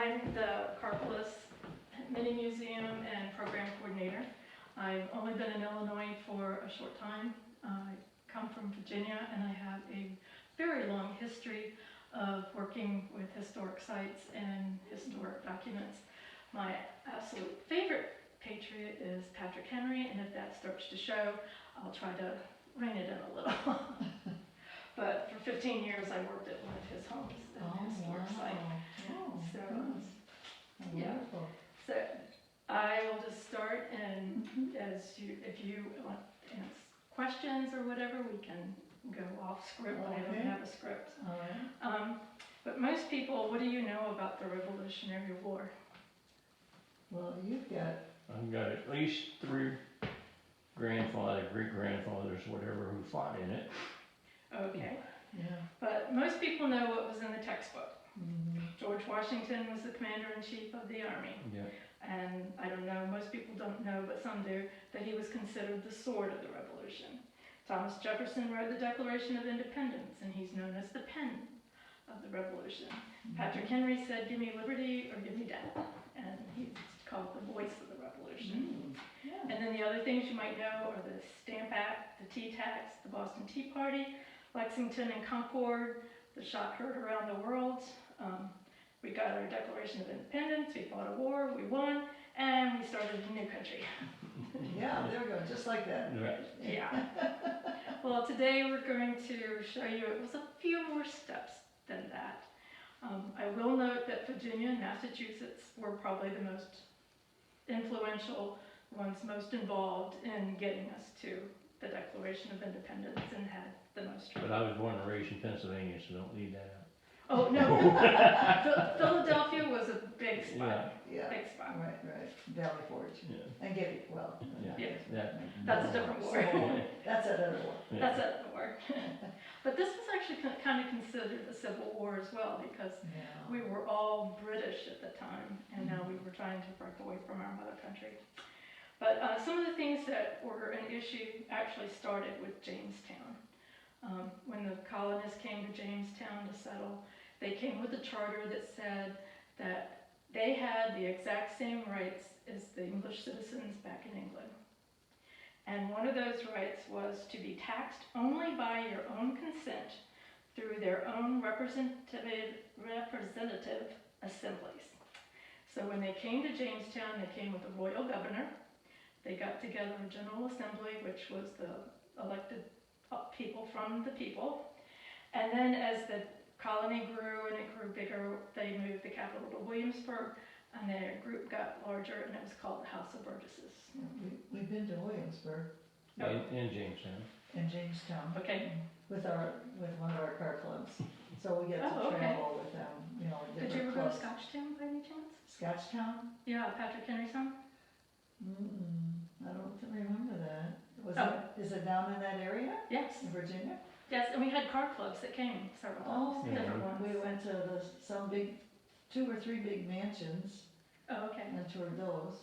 I'm the Karpolis Mini Museum and Program Coordinator. I've only been in Illinois for a short time. I come from Virginia and I have a very long history of working with historic sites and historic documents. My absolute favorite patriot is Patrick Henry, and if that starts to show, I'll try to rein it in a little. But for 15 years I worked at one of his homes at a historic site. So, yeah. So I will just start, and if you want to ask questions or whatever, we can go off script. I don't have a script. But most people, what do you know about the Revolutionary War? Well, you've got... I've got at least 3 grandfathers, great-grandfathers, whatever, who fought in it. Okay. Yeah. But most people know what was in the textbook. Mm-hmm. George Washington was the commander-in-chief of the army. Yeah. And I don't know, most people don't know, but some do, that he was considered the sword of the Revolution. Thomas Jefferson wrote the Declaration of Independence, and he's known as the pen of the Revolution. Patrick Henry said, "Give me liberty or give me death," and he's called the voice of the Revolution. Yeah. And then the other things you might know are the Stamp Act, the Tea Tax, the Boston Tea Party, Lexington and Concord, the shot heard around the world. We got our Declaration of Independence, we fought a war, we won, and we started a new country. Yeah, there we go, just like that. Right. Yeah. Well, today we're going to show you it was a few more steps than that. I will note that Virginia and Massachusetts were probably the most influential ones, most involved in getting us to the Declaration of Independence and had the most trouble. But I was born and raised in Pennsylvania, so don't leave that out. Oh, no. Philadelphia was a big spot. Yeah, Big spot. right, Valley Forge. Yeah. And Getty, well. Yeah. Yeah. That, That's a different war. That's another war. Yeah. That's a war. But this was actually kind of considered a civil war as well, because Yeah. we were all British at the time, and now we were trying to break away from our mother country. But some of the things that were an issue actually started with Jamestown. When the colonists came to Jamestown to settle, they came with a charter that said that they had the exact same rights as the English citizens back in England. And one of those rights was to be taxed only by your own consent through their own representative assemblies. So when they came to Jamestown, they came with a royal governor. They got together a general assembly, which was the elected people from the people. And then as the colony grew and it grew bigger, they moved the capital to Williamsburg, and their group got larger, and it was called the House of Burgesses. Yeah, we've been to Williamsburg in Jamestown. and Jamestown. Okay. With one of our car clubs. So we get to Oh, okay. travel with them, you know, Did you different ever go to clubs. Scotchtown by any chance? Scotchtown? Yeah, Patrick Henry's home. I don't remember that. Is it down in that area, Yes. in Virginia? Yes, and we had car clubs that came several times, Oh, different ones. we went to some 2 or 3 big mansions Oh, okay. and toured those.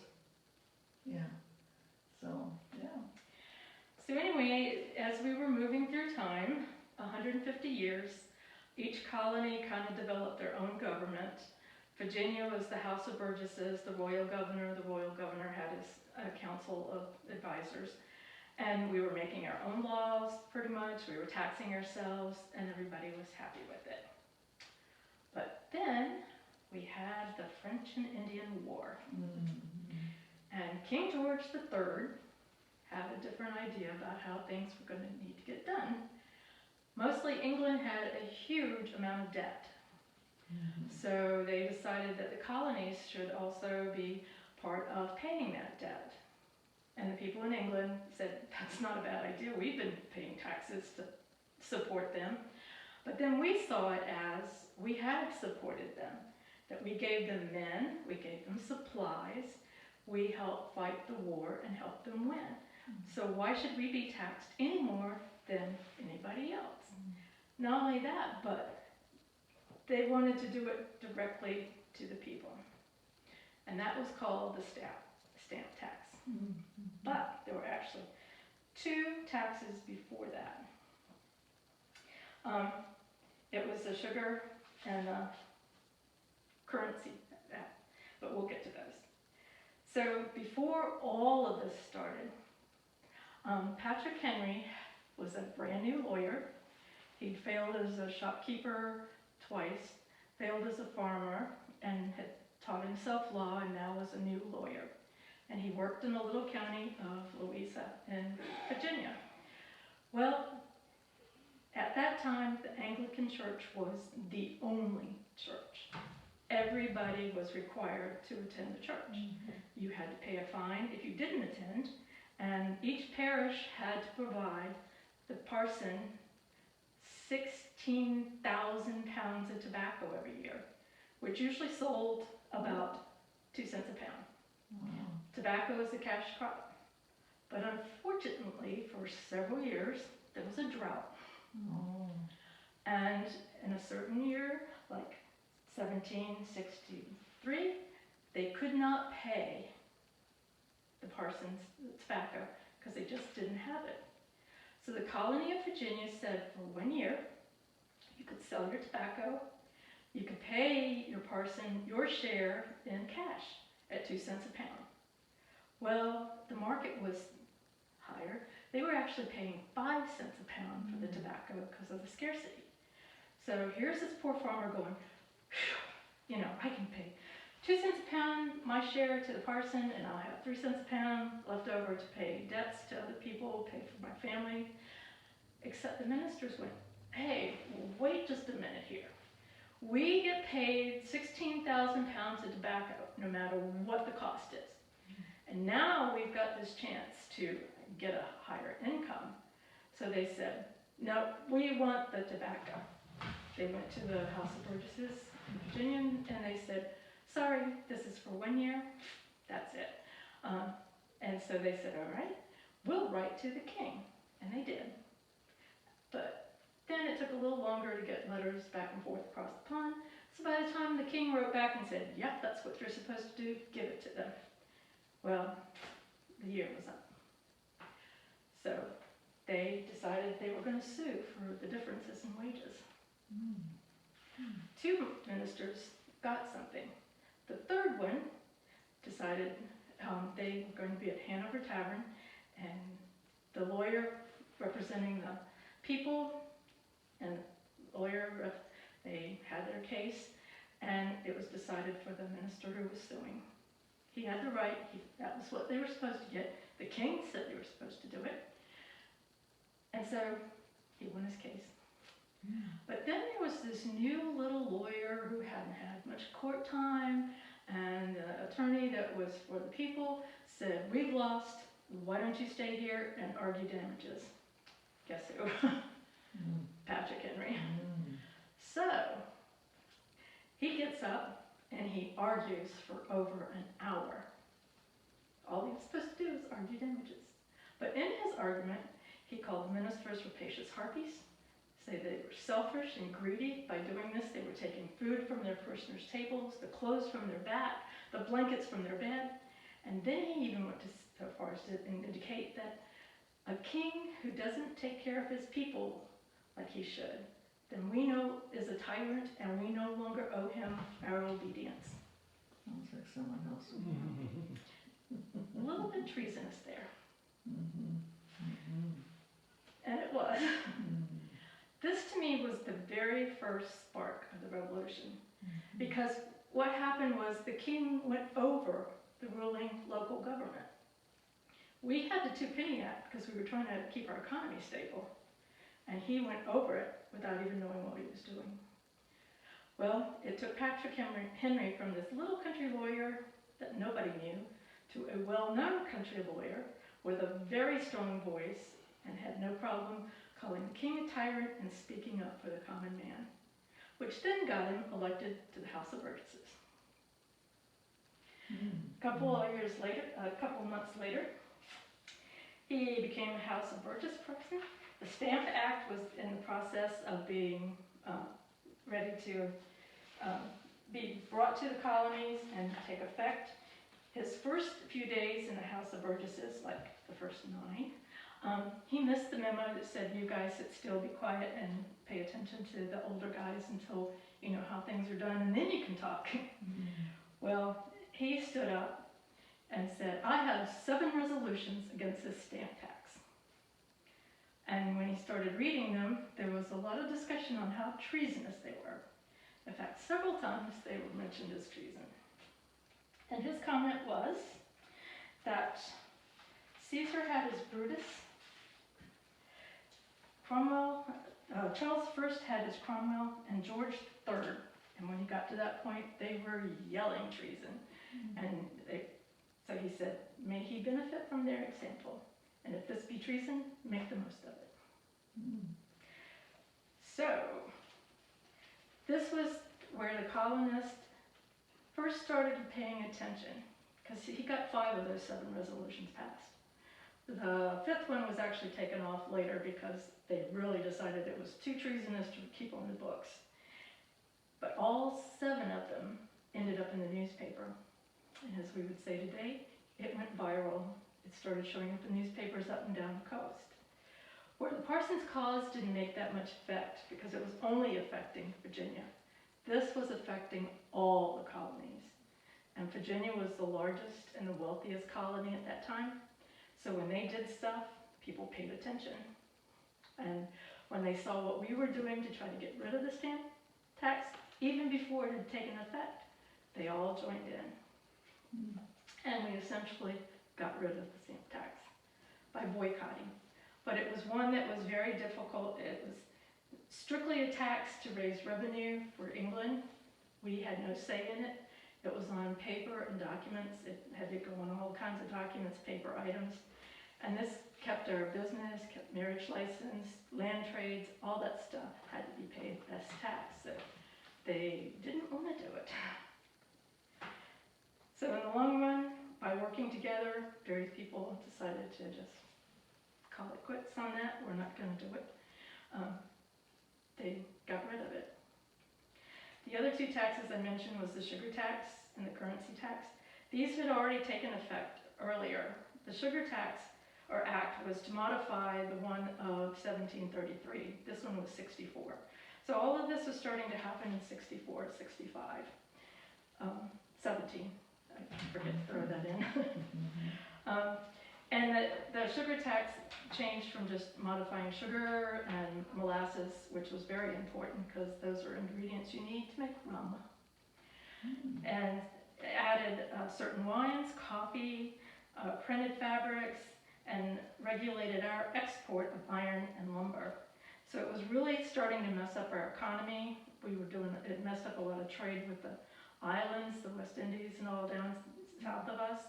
Yeah. So, yeah. So anyway, as we were moving through time, 150 years, each colony kind of developed their own government. Virginia was the House of Burgesses, the royal governor. The royal governor had his council of advisors. And we were making our own laws, pretty much. We were taxing ourselves, and everybody was happy with it. But then we had the French and Indian War. And King George III had a different idea about how things were going to need to get done. Mostly England had a huge amount of debt. So they decided that the colonies should also be part of paying that debt. And the people in England said, that's not a bad idea. We've been paying taxes to support them. But then we saw it as we had supported them, that we gave them men, we gave them supplies, we helped fight the war and helped them win. So why should we be taxed any more than anybody else? Not only that, but they wanted to do it directly to the people. And that was called the stamp tax. But there were actually 2 taxes before that. It was the sugar and currency that, but we'll get to those. So before all of this started, Patrick Henry was a brand new lawyer. He failed as a shopkeeper twice, failed as a farmer, and had taught himself law and now was a new lawyer. And he worked in the little county of Louisa in Virginia. Well, at that time, the Anglican Church was the only church. Everybody was required to attend the church. You had to pay a fine if you didn't attend, and each parish had to provide the parson 16,000 pounds of tobacco every year, which usually sold about 2 cents a pound. Wow. Tobacco is a cash crop, but unfortunately, for several years, there was a drought. Oh. And in a certain year, like 1763, they could not pay the parsons the tobacco because they just didn't have it. So the colony of Virginia said for 1 year, you could sell your tobacco, you could pay your parson your share in cash at 2 cents a pound. Well, the market was higher. They were actually paying 5 cents a pound for the tobacco because of the scarcity. So here's this poor farmer going, you know, I can pay 2 cents a pound, my share to the parson, and I'll have 3 cents a pound left over to pay debts to other people, pay for my family. Except the ministers went, hey, wait just a minute here. We get paid 16,000 pounds of tobacco, no matter what the cost is. And now we've got this chance to get a higher income. So they said, no, we want the tobacco. They went to the House of Burgesses in Virginia and they said, sorry, this is for 1 year, that's it. And so they said, all right, we'll write to the king. And they did. But then it took a little longer to get letters back and forth across the pond. So by the time the king wrote back and said, yep, that's what you're supposed to do, give it to them. Well, the year was up. So they decided they were going to sue for the differences in wages. 2 ministers got something. The third one decided they were going to be at Hanover Tavern, and the lawyer representing the people and the lawyer, they had their case, and it was decided for the minister who was suing. He had the right, that was what they were supposed to get. The king said they were supposed to do it. And so he won his case. But then there was this new little lawyer who hadn't had much court time, and the attorney that was for the people said, we've lost, why don't you stay here and argue damages? Guess who? Patrick Henry. So he gets up and he argues for over an hour. All he was supposed to do is argue damages. But in his argument, he called the ministers rapacious harpies, say they were selfish and greedy. By doing this, they were taking food from their parishioners' tables, the clothes from their back, the blankets from their bed. And then he even went so far as to indicate that a king who doesn't take care of his people like he should, then we know is a tyrant and we no longer owe him our obedience. Sounds like someone else. A little bit treasonous there. And it was. This to me was the very first spark of the revolution. Because what happened was the king went over the ruling local government. We had the Two-Penny Act because we were trying to keep our economy stable. And he went over it without even knowing what he was doing. Well, it took Patrick Henry from this little country lawyer that nobody knew to a well-known country lawyer with a very strong voice and had no problem calling the king a tyrant and speaking up for the common man, which then got him elected to the House of Burgesses. A couple months later, he became a House of Burgesses person. The Stamp Act was in the process of being ready to be brought to the colonies and take effect. His first few days in the House of Burgesses, like the first 9, he missed the memo that said, you guys sit still, be quiet, and pay attention to the older guys until you know how things are done, and then you can talk. Well, he stood up and said, I have 7 resolutions against this stamp tax. And when he started reading them, there was a lot of discussion on how treasonous they were. In fact, several times they were mentioned as treason. And his comment was that Caesar had his Brutus, Charles I had his Cromwell, and George III. And when he got to that point, they were yelling treason. And so he said, may he benefit from their example. And if this be treason, make the most of it. So, this was where the colonists first started paying attention, because he got 5 of those 7 resolutions passed. The 5th one was actually taken off later because they really decided it was too treasonous to keep on the books. But all 7 of them ended up in the newspaper. And as we would say today, it went viral. It started showing up in newspapers up and down the coast. Where the Parsons Cause didn't make that much effect because it was only affecting Virginia. This was affecting all the colonies. And Virginia was the largest and the wealthiest colony at that time. So when they did stuff, people paid attention. And when they saw what we were doing to try to get rid of the stamp tax, even before it had taken effect, they all joined in. And we essentially got rid of the stamp tax by boycotting. But it was one that was very difficult. It was strictly a tax to raise revenue for England. We had no say in it. It was on paper and documents. It had to go on all kinds of documents, paper items. And this kept our business, kept marriage license, land trades, all that stuff had to be paid as tax. So they didn't want to do it. So in the long run, by working together, various people decided to just call it quits on that. We're not going to do it. They got rid of it. The other 2 taxes I mentioned was the sugar tax and the currency tax. These had already taken effect earlier. The sugar tax or act was to modify the one of 1733. This one was 64. So all of this was starting to happen in 64, 65, 17. I forget to throw that in. And the sugar tax changed from just modifying sugar and molasses, which was very important because those are ingredients you need to make rum. And added certain wines, coffee, printed fabrics, and regulated our export of iron and lumber. So it was really starting to mess up our economy. It messed up a lot of trade with the islands, the West Indies and all down south of us.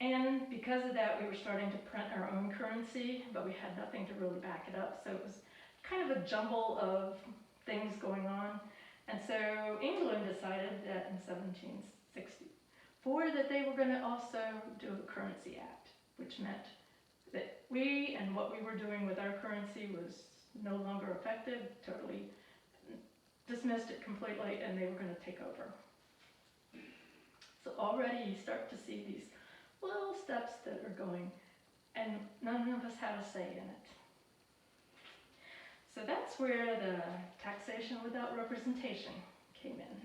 And because of that, we were starting to print our own currency, but we had nothing to really back it up. So it was kind of a jumble of things going on. And so England decided that in 1764 that they were going to also do a Currency Act, which meant that we and what we were doing with our currency was no longer effective, totally dismissed it completely, and they were going to take over. So already you start to see these little steps that are going, and none of us have a say in it. So that's where the taxation without representation came in.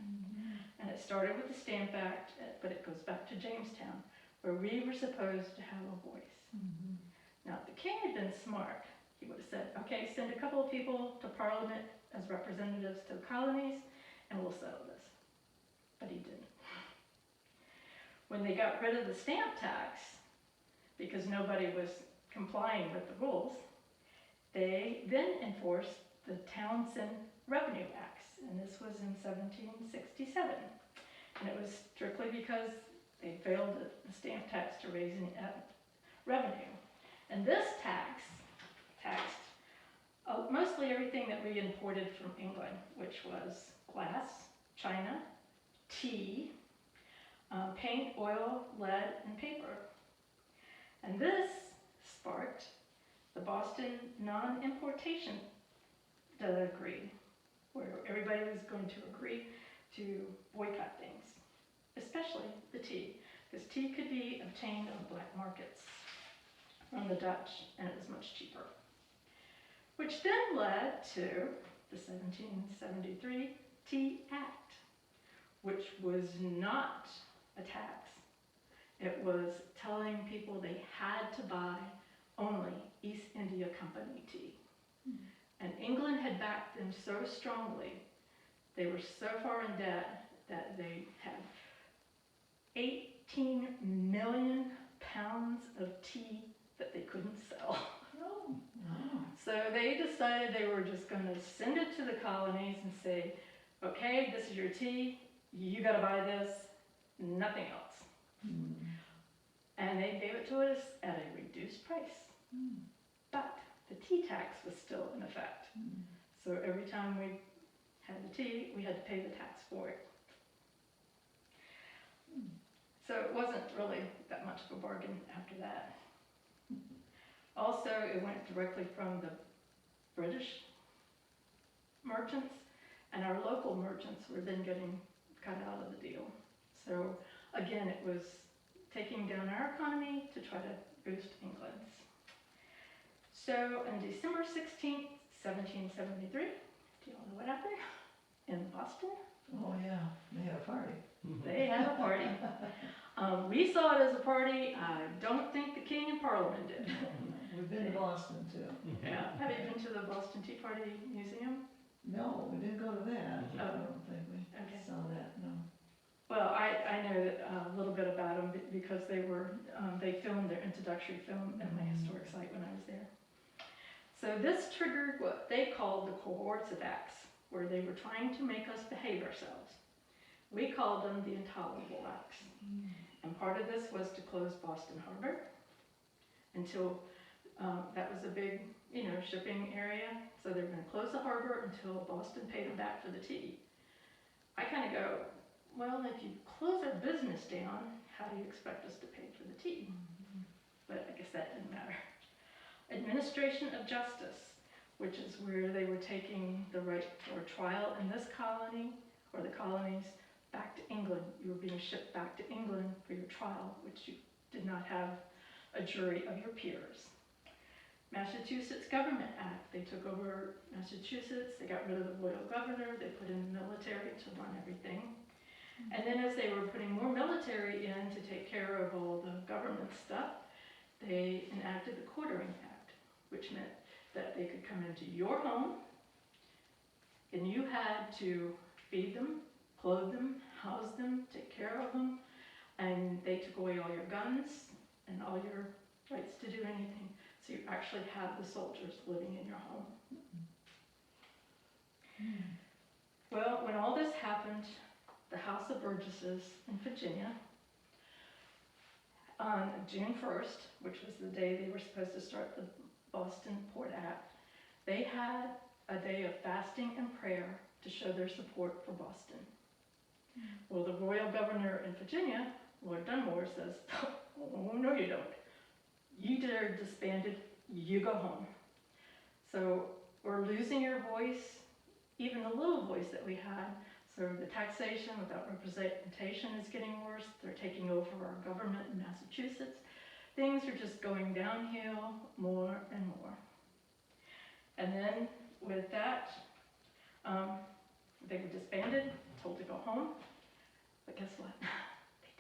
And it started with the Stamp Act, but it goes back to Jamestown, where we were supposed to have a voice. Now, if the king had been smart, he would have said, okay, send a couple of people to Parliament as representatives to the colonies, and we'll settle this. But he didn't. When they got rid of the stamp tax, because nobody was complying with the rules, they then enforced the Townshend Revenue Acts, and this was in 1767. And it was strictly because they failed the stamp tax to raise any revenue. And this tax taxed mostly everything that we imported from England, which was glass, china, tea, paint, oil, lead, and paper. And this sparked the Boston Non-Importation Decree, where everybody was going to agree to boycott things, especially the tea, because tea could be obtained on black markets from the Dutch, and it was much cheaper. Which then led to the 1773 Tea Act, which was not a tax. It was telling people they had to buy only East India Company tea. And England had backed them so strongly, they were so far in debt that they had 18 million pounds of tea that they couldn't sell. Oh, wow. So they decided they were just going to send it to the colonies and say, okay, this is your tea, you got to buy this, nothing else. Mm. And they gave it to us at a reduced price. Mm. But the tea tax was still in effect. Mm. So every time we had the tea, we had to pay the tax for it. So it wasn't really that much of a bargain after that. Also, it went directly from the British merchants, and our local merchants were then getting cut out of the deal. So again, it was taking down our economy to try to boost England's. So on December 16th, 1773, do you all know what happened? In Boston, Oh, yeah, they had a party. they had a party. We saw it as a party. I don't think the King and Parliament did. We've been to Boston too. Yeah. Have you been to the Boston Tea Party Museum? No, we didn't go to that. I Oh. don't think we Okay. saw that, no. Well, I know that, a little bit about them because they filmed their introductory film at my historic site when I was there. So this triggered what they called the cohorts of acts, where they were trying to make us behave ourselves. We called them the intolerable acts. And part of this was to close Boston Harbor until, that was a big, shipping area. So they were going to close the harbor until Boston paid them back for the tea. I kind of go, well, if you close our business down, how do you expect us to pay for the tea? But I guess that didn't matter. Administration of justice, which is where they were taking the right for trial in this colony, or the colonies, back to England. You were being shipped back to England for your trial, which you did not have a jury of your peers. Massachusetts Government Act, they took over Massachusetts, they got rid of the royal governor, they put in the military to run everything. And then as they were putting more military in to take care of all the government stuff, they enacted the Quartering Act, which meant that they could come into your home and you had to feed them, clothe them, house them, take care of them, and they took away all your guns and all your rights to do anything. So you actually had the soldiers living in your home. Well, when all this happened, the House of Burgesses in Virginia, on June 1st, which was the day they were supposed to start the Boston Port Act, they had a day of fasting and prayer to show their support for Boston. Well, the royal governor in Virginia, Lord Dunmore, says, oh, no you don't. You are disbanded, you go home. So we're losing your voice, even the little voice that we had. So the taxation without representation is getting worse. They're taking over our government in Massachusetts. Things are just going downhill more and more. And then with that, they were disbanded, told to go home. But guess what? They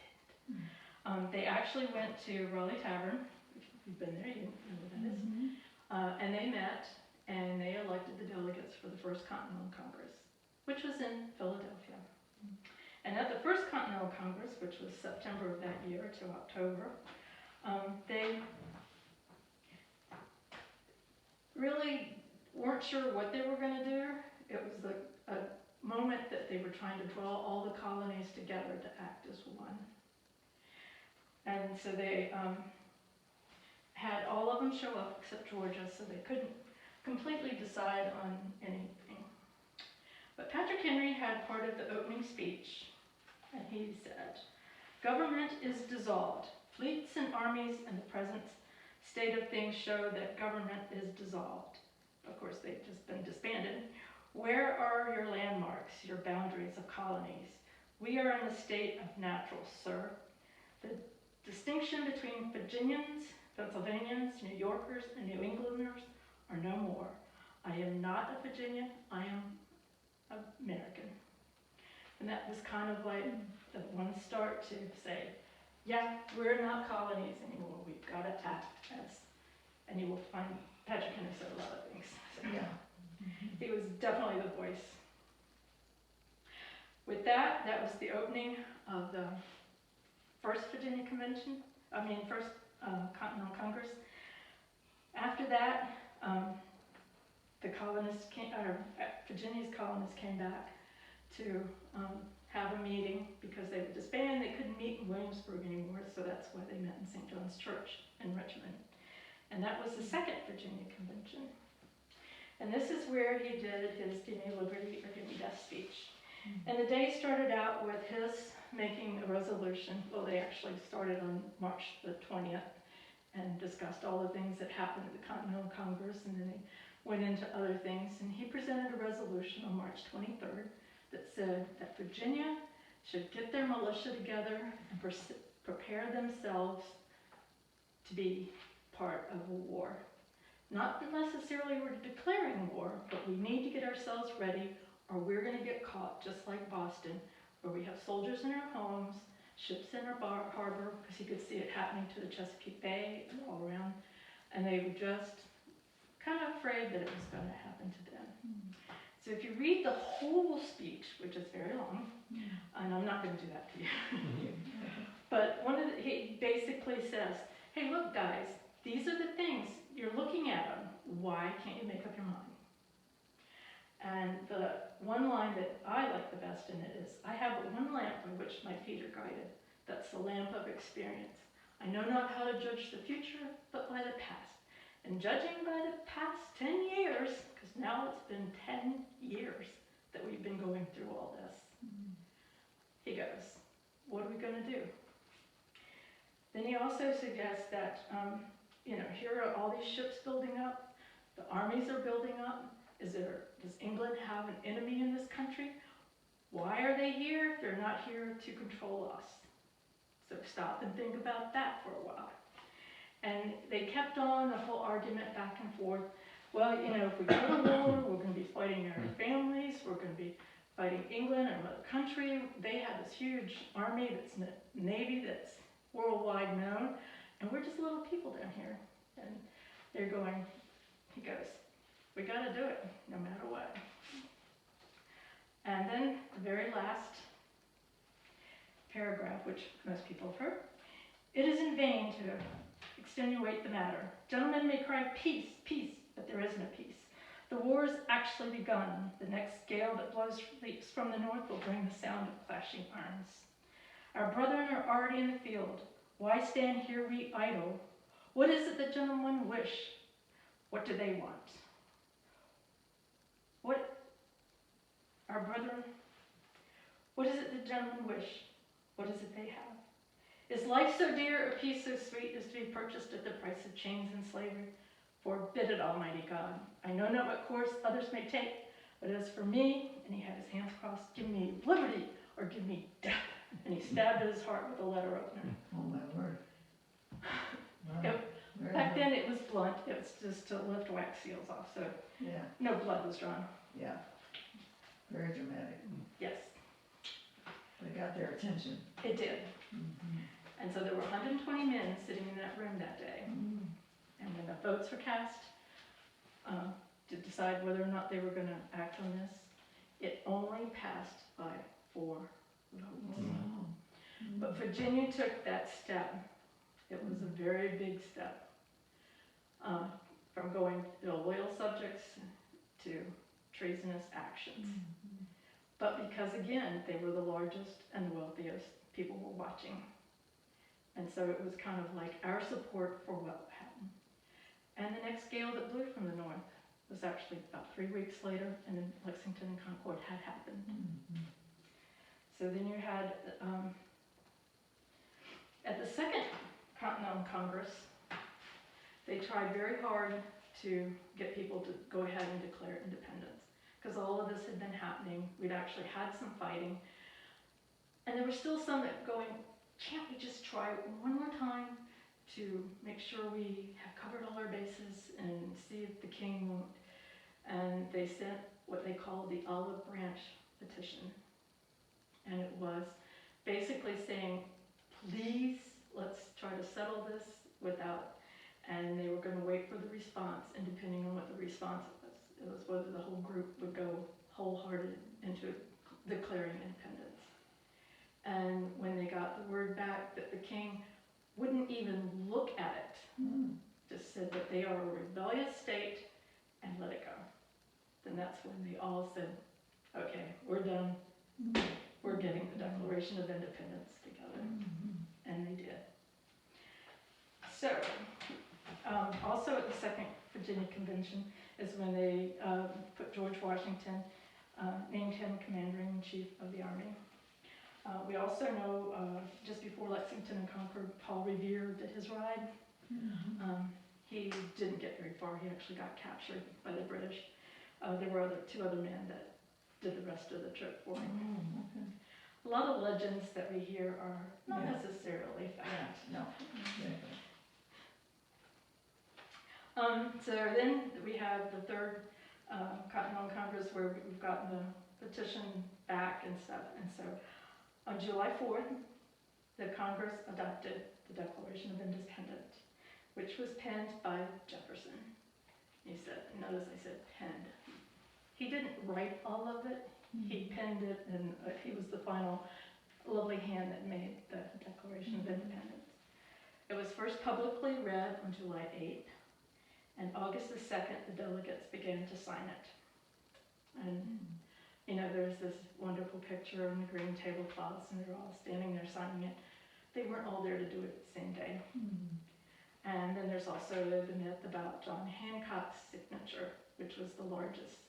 didn't. They actually went to Raleigh Tavern. If you've been there, you know what that is. And they met and they elected the delegates for the First Continental Congress, which was in Philadelphia. And at the First Continental Congress, which was September of that year to October, they really weren't sure what they were going to do. It was a moment that they were trying to draw all the colonies together to act as one. And so they had all of them show up except Georgia, so they couldn't completely decide on anything. But Patrick Henry had part of the opening speech, and he said, "Government is dissolved. Fleets and armies in the present state of things show that government is dissolved." Of course, they've just been disbanded. "Where are your landmarks, your boundaries of colonies? We are in a state of natural, sir. The distinction between Virginians, Pennsylvanians, New Yorkers, and New Englanders are no more. I am not a Virginian, I am American." The And that was kind of like the one start to say, yeah, we're not colonies anymore, we've got to act as, and you will find Patrick Henry said a lot of things. So, Yeah. he was definitely the voice. With that, that was the opening of the first Virginia Convention, first Continental Congress. After that, the colonists came, Virginia's colonists came back to have a meeting because they were disbanded. They couldn't meet in Williamsburg anymore, so that's why they met in St. John's Church in Richmond. And that was the second Virginia Convention. And this is where he did his Give Me Liberty or Give Me Death speech. And the day started out with his making a resolution. Well, they actually started on March the 20th and discussed all the things that happened at the Continental Congress, and then they went into other things. And he presented a resolution on March 23rd that said that Virginia should get their militia together and prepare themselves to be part of a war. Not necessarily we're declaring war, but we need to get ourselves ready or we're going to get caught just like Boston, where we have soldiers in our homes, ships in our harbor, because he could see it happening to the Chesapeake Bay and all around, and they were just kind of afraid that it was going to happen to them. So if you read the whole speech, which is very long, and I'm not going to do that to you, but he basically says, hey, look, guys, these are the things, you're looking at them. Why can't you make up your mind? And the one line that I like the best in it is, I have but one lamp by which my feet are guided. That's the lamp of experience. I know not how to judge the future, but by the past. And judging by the past 10 years, because now it's been 10 years that we've been going through all this. He goes, what are we going to do? Then he also suggests that, here are all these ships building up, the armies are building up. Does England have an enemy in this country? Why are they here? They're not here to control us. So stop and think about that for a while. And they kept on the whole argument back and forth. Well, if we go to war, we're going to be fighting our families, we're going to be fighting England and another country. They have this huge army, that's navy that's worldwide known, and we're just little people down here. And they're going, he goes, we got to do it, no matter what. And then the very last paragraph, which most people have heard, it is in vain to extenuate the matter. Gentlemen may cry peace, peace, but there is no peace. The war is actually begun. The next gale that leaps from the north will bring the sound of clashing arms. Our brethren are already in the field. Why stand here we idle? What is it the gentlemen wish? What do they want? Our brethren, what is it the gentlemen wish? What is it they have? Is life so dear, or peace so sweet, as to be purchased at the price of chains and slavery? Forbid it, Almighty God. I know not what course others may take, but as for me, and he had his hands crossed, give me liberty or give me death. And he stabbed at his heart with a letter opener. Oh my word. Wow. Back then it was blunt, it was just to lift wax seals off, so Yeah, no blood was drawn. yeah. Very dramatic. Yes, They got their attention. it did. And so there were 120 men sitting in that room that day. And when the votes were cast to decide whether or not they were going to act on this, it only passed by 4 votes. But Virginia took that step. It was a very big step from going loyal subjects to treasonous actions. But because, again, they were the largest and the wealthiest, people were watching. And so it was kind of like our support for what happened. And the next gale that blew from the north was actually about 3 weeks later, and then Lexington and Concord had happened. So then you had, at the Second Continental Congress, they tried very hard to get people to go ahead and declare independence, because all of this had been happening. We'd actually had some fighting, and there were still some that going, can't we just try one more time to make sure we have covered all our bases and see if the king won't? And they sent what they called the Olive Branch Petition. to settle this without, and they were going to wait for the response, and depending on what the response was, it was whether the whole group would go wholehearted into declaring independence. And when they got the word back that the king wouldn't even look at it, just said that they are a rebellious state and let it go, then that's when they all said, okay, we're done. We're getting the Declaration of Independence together. And they did. So, also at the Second Virginia Convention is when they put George Washington, named him Commander-in-Chief of the Army. We also know, just before Lexington and Concord, Paul Revere did his ride. He didn't get very far. He actually got captured by the British. There were two other men that did the rest of the trip for him. A lot of legends that we hear are not necessarily fact. No. So then we have the Third Continental Congress where we've gotten the petition back and stuff. And so on July 4th, the Congress adopted the Declaration of Independence, which was penned by Jefferson. Notice I said penned. He didn't write all of it. He penned it, and he was the final lovely hand that made the Declaration of Independence. It was first publicly read on July 8th, and August the 2nd, the delegates began to sign it. And, there's this wonderful picture on the green tablecloths, and they're all standing there signing it. They weren't all there to do it the same day. And then there's also the myth about John Hancock's signature, which was the largest.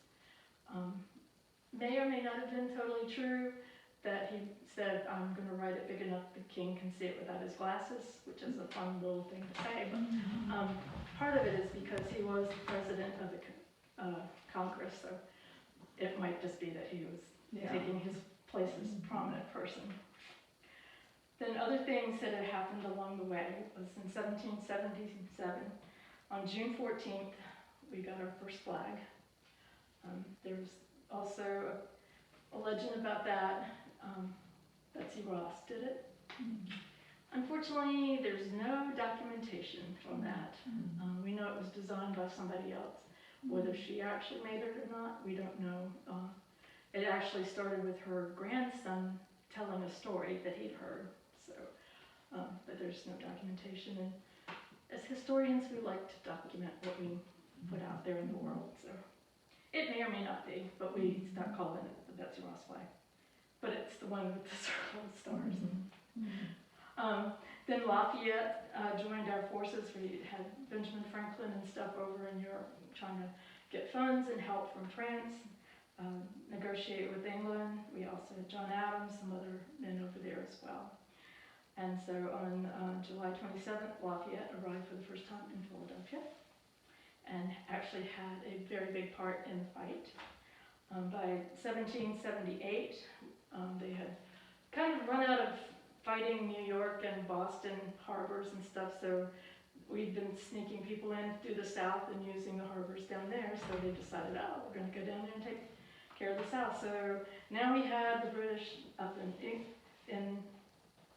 May or may not have been totally true that he said, I'm going to write it big enough the king can see it without his glasses, which is a fun little thing to say. But part of it is because he was the president of the Congress, so it might just be that he was taking his place as a prominent person. Then other things that had happened along the way was in 1777, on June 14th, we got our first flag. There's also a legend about that. Betsy Ross did it. Unfortunately, there's no documentation from that. We know it was designed by somebody else. Whether she actually made it or not, we don't know. It actually started with her grandson telling a story that he'd heard. So, but there's no documentation. And as historians, we like to document what we put out there in the world. So it may or may not be, but we start calling it the Betsy Ross flag. But it's the one with the circle of stars. Then Lafayette joined our forces. We had Benjamin Franklin and stuff over in Europe trying to get funds and help from France, negotiate with England. We also had John Adams, some other men over there as well. And so on July 27th, Lafayette arrived for the first time in Philadelphia and actually had a very big part in the fight. By 1778, they had kind of run out of fighting New York and Boston harbors and stuff, so we'd been sneaking people in through the South and using the harbors down there, so they decided, we're going to go down there and take care of the South. So now we had the British up in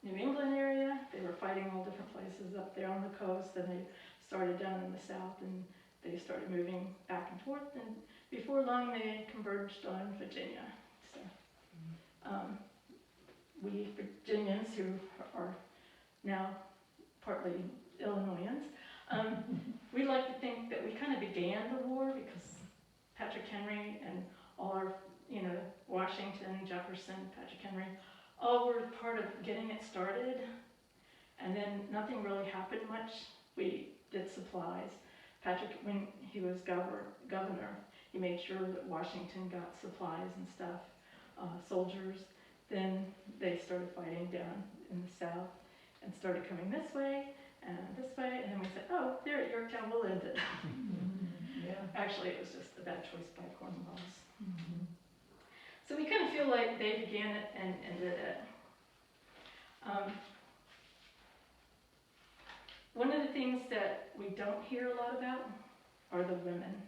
New England area. They were fighting all different places up there on the coast, and they started down in the South, and they started moving back and forth, and before long they converged on Virginia. So we Virginians, who are now partly Illinoisans, we like to think that we kind of began the war because Patrick Henry and all our, Washington, Jefferson, Patrick Henry, all were part of getting it started, and then nothing really happened much. We did supplies. Patrick, when he was governor, he made sure that Washington got supplies and stuff, soldiers. Then they started fighting down in the South and started coming this way, and then we said, there at Yorktown, we'll end it. Actually, it was just a bad choice by Cornwallis. So we kind of feel like they began it and ended it. One of the things that we don't hear a lot about are the women.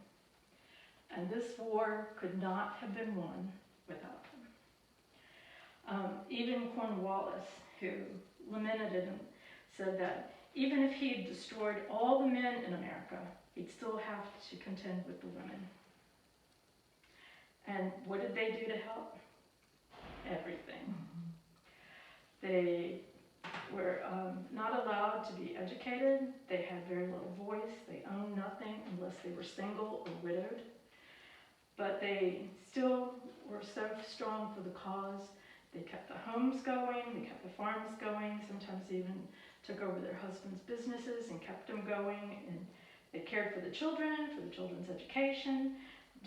And this war could not have been won without them. Even Cornwallis, who lamented it and said that even if he had destroyed all the men in America, he'd still have to contend with the women. And what did they do to help? Everything. They were not allowed to be educated. They had very little voice. They owned nothing unless they were single or widowed. But they still were so strong for the cause. They kept the homes going, they kept the farms going, sometimes even took over their husbands' businesses and kept them going. And they cared for the children's education,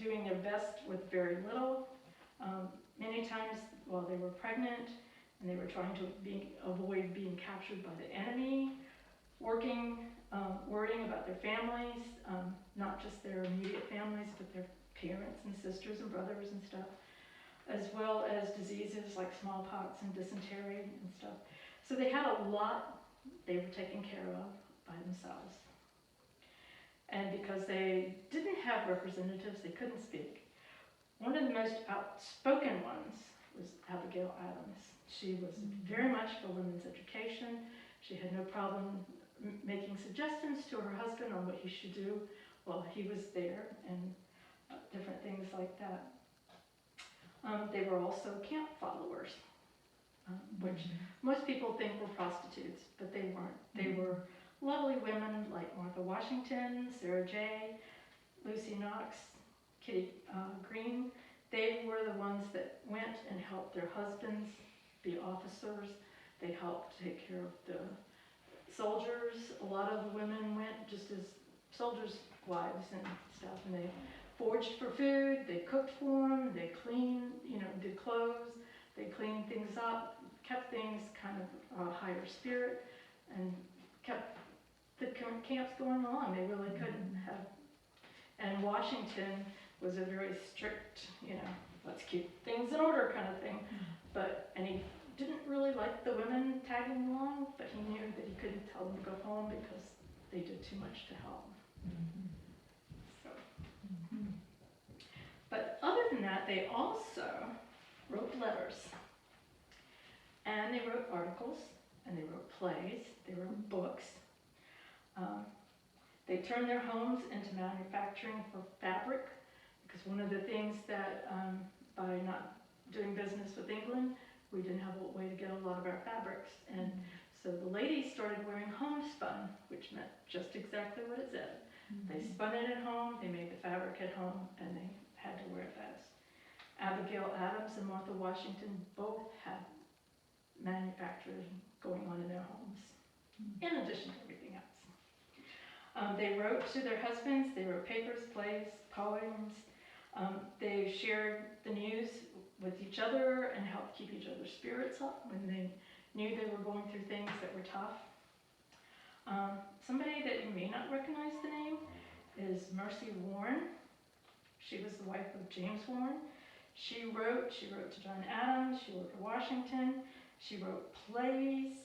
doing their best with very little. Many times while they were pregnant and they were trying to avoid being captured by the enemy, worrying about their families, not just their immediate families, but their parents and sisters and brothers and stuff, as well as diseases like smallpox and dysentery and stuff. So they had a lot they were taken care of by themselves. And because they didn't have representatives, they couldn't speak. One of the most outspoken ones was Abigail Adams. She was very much for women's education. She had no problem making suggestions to her husband on what he should do while he was there, and different things like that. They were also camp followers, which most people think were prostitutes, but they weren't. They were lovely women like Martha Washington, Sarah Jay, Lucy Knox, Kitty Green. They were the ones that went and helped their husbands be officers. They helped take care of the soldiers. A lot of the women went just as soldiers' wives and stuff, and they foraged for food, they cooked for them, they cleaned, did clothes, they cleaned things up, kept things kind of higher spirit, and kept the camps going along. They really couldn't have. And Washington was a very strict, let's keep things in order kind of thing. And he didn't really like the women tagging along, but he knew that he couldn't tell them to go home because they did too much to help. So. But other than that, they also wrote letters. And they wrote articles, and they wrote plays, they wrote books. They turned their homes into manufacturing for fabric, because one of the things that, by not doing business with England, we didn't have a way to get a lot of our fabrics. And so the ladies started wearing homespun, which meant just exactly what it said. They spun it at home, they made the fabric at home, and they had to wear it fast. Abigail Adams and Martha Washington both had manufacturing going on in their homes, in addition to everything else. They wrote to their husbands, they wrote papers, plays, poems. They shared the news with each other and helped keep each other's spirits up when they knew they were going through things that were tough. Somebody that you may not recognize the name is Mercy Warren. She was the wife of James Warren. She wrote to John Adams, she wrote to Washington, she wrote plays,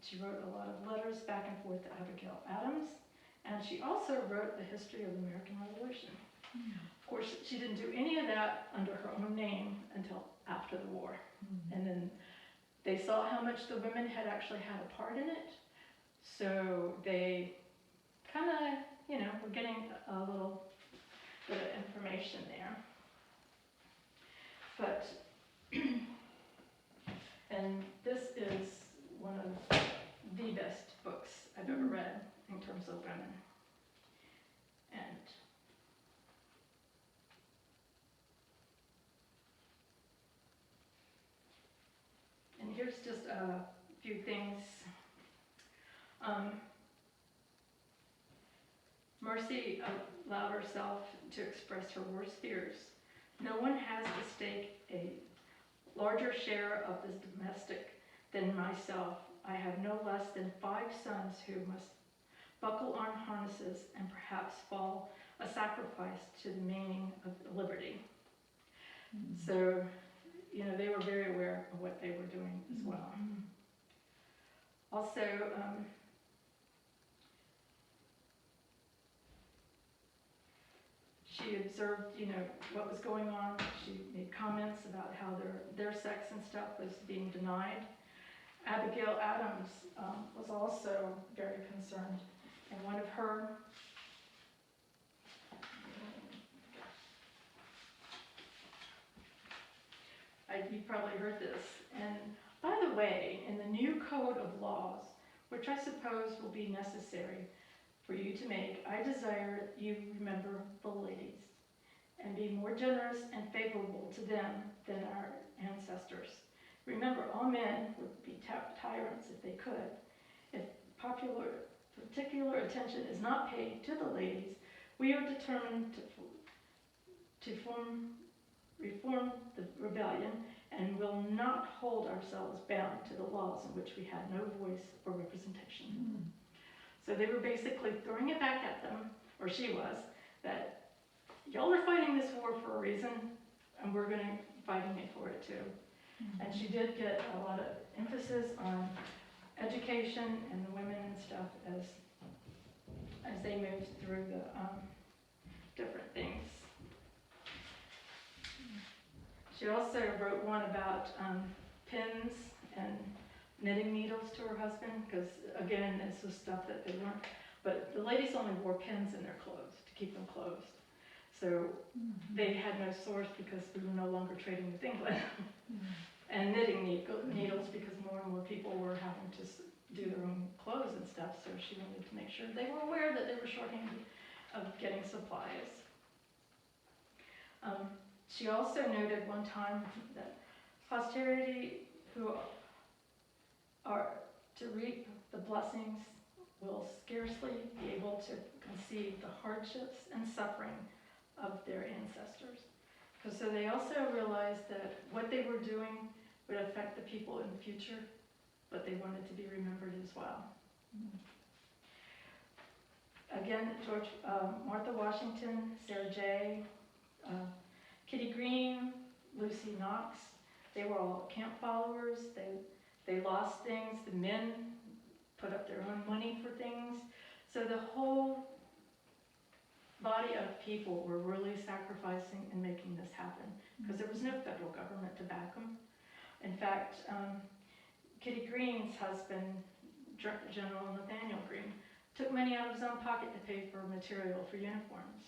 she wrote a lot of letters back and forth to Abigail Adams, and she also wrote the history of the American Revolution. Of course, she didn't do any of that under her own name until after the war. And then they saw how much the women had actually had a part in it, so they kind of, were getting a little bit of information there. But, and this is one of the best books I've ever read in terms of women. And here's just a few things. Mercy allowed herself to express her worst fears. No one has to stake a larger share of this domestic than myself. I have no less than 5 sons who must buckle on harnesses and perhaps fall a sacrifice to the meaning of liberty. So, they were very aware of what they were doing as well. Also, she observed, what was going on. She made comments about how their sex and stuff was being denied. Abigail Adams was also very concerned, and one of her you've probably heard this. And by the way, in the new code of laws, which I suppose will be necessary for you to make, I desire that you remember the ladies and be more generous and favorable to them than our ancestors. Remember, all men would be tyrants if they could. If particular attention is not paid to the ladies, we are determined to reform the rebellion and will not hold ourselves bound to the laws in which we had no voice or representation. So they were basically throwing it back at them, or she was, that y'all are fighting this war for a reason, and we're going to be fighting it for it too. And she did get a lot of emphasis on education and the women and stuff as they moved through the different things. She also wrote one about pins and knitting needles to her husband, because again, this was stuff that they weren't, but the ladies only wore pins in their clothes to keep them closed. So they had no source because we were no longer trading with England. And knitting needles because more and more people were having to do their own clothes and stuff, so she wanted to make sure they were aware that they were shorthanded of getting supplies. She also noted one time that posterity who are to reap the blessings will scarcely be able to conceive the hardships and suffering of their ancestors. So they also realized that what they were doing would affect the people in the future, but they wanted to be remembered as well. Again, Martha Washington, Sarah J., Kitty Green, Lucy Knox, they were all camp followers. They lost things. The men put up their own money for things. So the whole body of people were really sacrificing and making this happen because there was no federal government to back them. In fact, Kitty Green's husband, General Nathaniel Greene, took money out of his own pocket to pay for material for uniforms.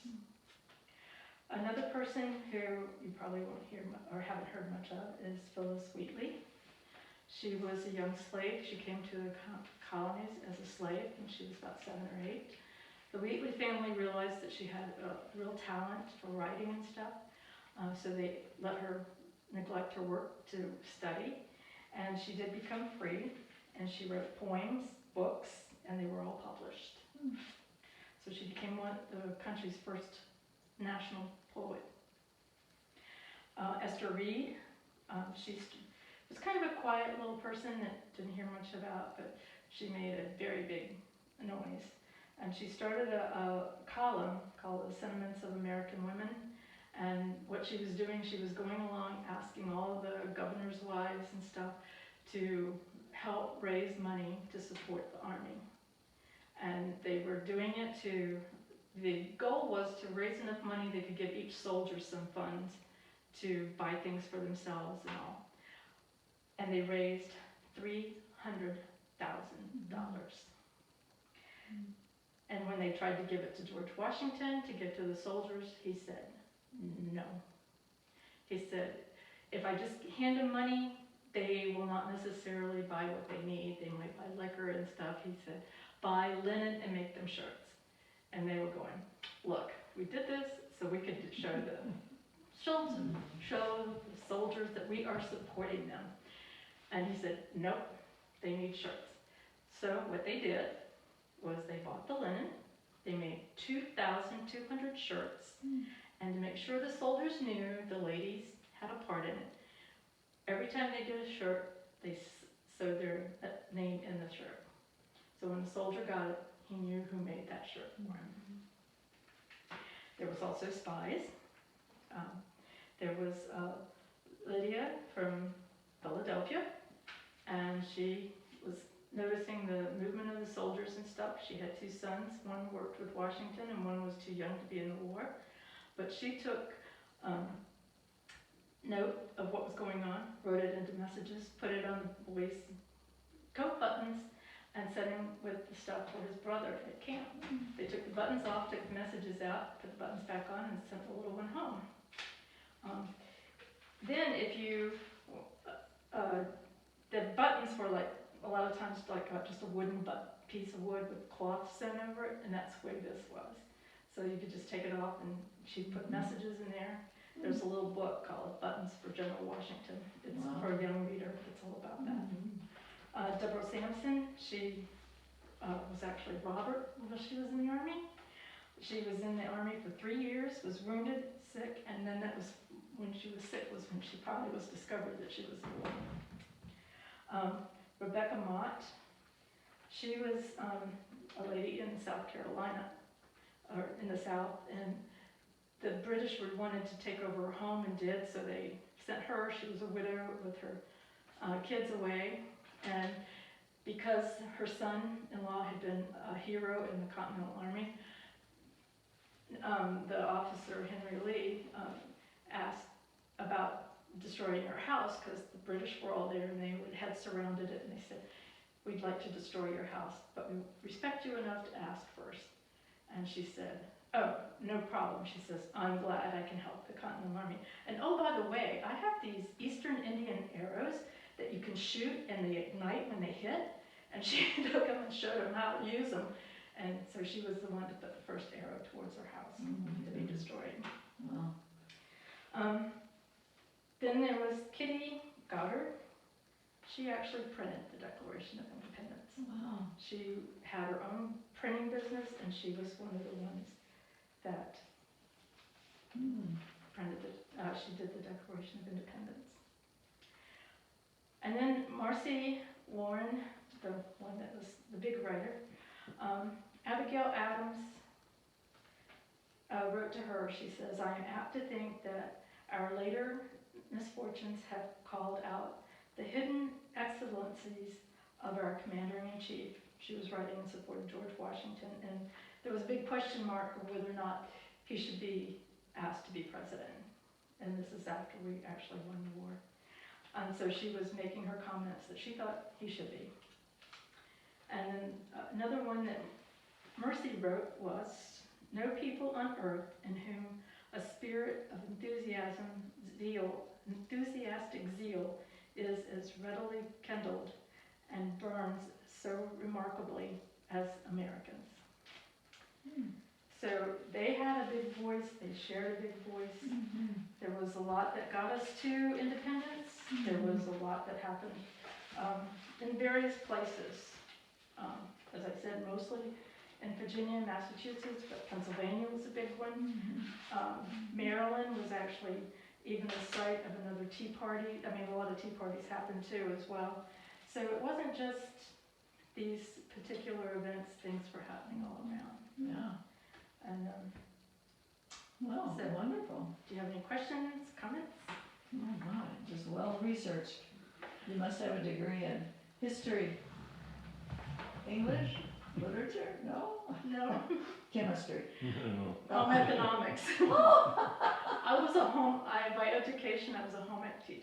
Another person who you probably won't hear or haven't heard much of is Phyllis Wheatley. She was a young slave. She came to the colonies as a slave when she was about 7 or 8. The Wheatley family realized that she had a real talent for writing and stuff, so they let her neglect her work to study, and she did become free, and she wrote poems, books, and they were all published. So she became one of the country's first national poet. Esther Reed, she was kind of a quiet little person that didn't hear much about, but she made a very big noise. And she started a column called The Sentiments of American Women. And what she was doing, she was going along asking all the governor's wives and stuff to help raise money to support the army. And they were doing it the goal was to raise enough money they could give each soldier some funds to buy things for themselves and all. And they raised $300,000. And when they tried to give it to George Washington to give to the soldiers, he said, no. He said, if I just hand them money, they will not necessarily buy what they need. They might buy liquor and stuff. He said, buy linen and make them shirts. And they were going, look, we did this so we could show the soldiers that we are supporting them. And he said, nope, they need shirts. So what they did was they bought the linen, they made 2,200 shirts, and to make sure the soldiers knew the ladies had a part in it, every time they did a shirt, they sewed their name in the shirt. So when the soldier got it, he knew who made that shirt for him. There was also spies. There was Lydia from Philadelphia, and she was noticing the movement of the soldiers and stuff. She had 2 sons. One worked with Washington and one was too young to be in the war. But she took note of what was going on, wrote it into messages, put it on the boys' coat buttons and sent him with the stuff for his brother at camp. They took the buttons off, took the messages out, put the buttons back on, and sent the little one home. Then if you, the buttons were like, a lot of times like just a wooden piece of wood with cloth sewn over it, and that's the way this was. So you could just take it off, and she'd put messages in there. There's a little book called Buttons for General Washington. It's Wow. for a young reader. It's all about that. Deborah Sampson, she was actually Robert when she was in the Army. She was in the Army for 3 years, was wounded, sick, and then that was when she was sick was when she probably was discovered that she was a woman. Rebecca Mott, she was a lady in South Carolina, or in the South, and the British wanted to take over her home and did, so they sent her. She was a widow with her kids away, and because her son-in-law had been a hero in the Continental Army, the officer, Henry Lee, asked about destroying her house because the British were all there and they had surrounded it, and they said, "We'd like to destroy your house, but we respect you enough to ask first." And she said, "Oh, no problem." She says, "I'm glad I can help the Continental Army. And oh, by the way, I have these Eastern Indian arrows that you can shoot and they ignite when they hit." And she took them and showed them how to use them. And so she was the one to put the first arrow towards her house to be destroyed. Wow. Then there was Kitty Goddard. She actually printed the Declaration of Independence. Wow. She had her own printing business, and she was one of the ones that printed it. She did the Declaration of Independence. And then Marcy Warren, the one that was the big writer, Abigail Adams wrote to her. She says, "I am apt to think that our later misfortunes have called out the hidden excellencies of our commander-in-chief." She was writing in support of George Washington, and there was a big question mark of whether or not he should be asked to be president. And this is after we actually won the war. And so she was making her comments that she thought he should be. And then another one that Mercy wrote was, "No people on earth in whom a spirit of enthusiastic zeal is as readily kindled and burns so remarkably as Americans." So they had a big voice, they shared a big voice. There was a lot that got us to independence. There was a lot that happened in various places. As I said, mostly in Virginia and Massachusetts, but Pennsylvania was a big one. Maryland was actually even the site of another Tea Party. I mean, a lot of Tea Parties happened too as well. So it wasn't just these particular events, things were happening all around. Yeah. And Wow, So- wonderful. do you have any questions, comments? Oh my, just well researched. You must have a degree in history, English, literature, no? No. Chemistry. Economics. I was by education, I was a home ec teacher.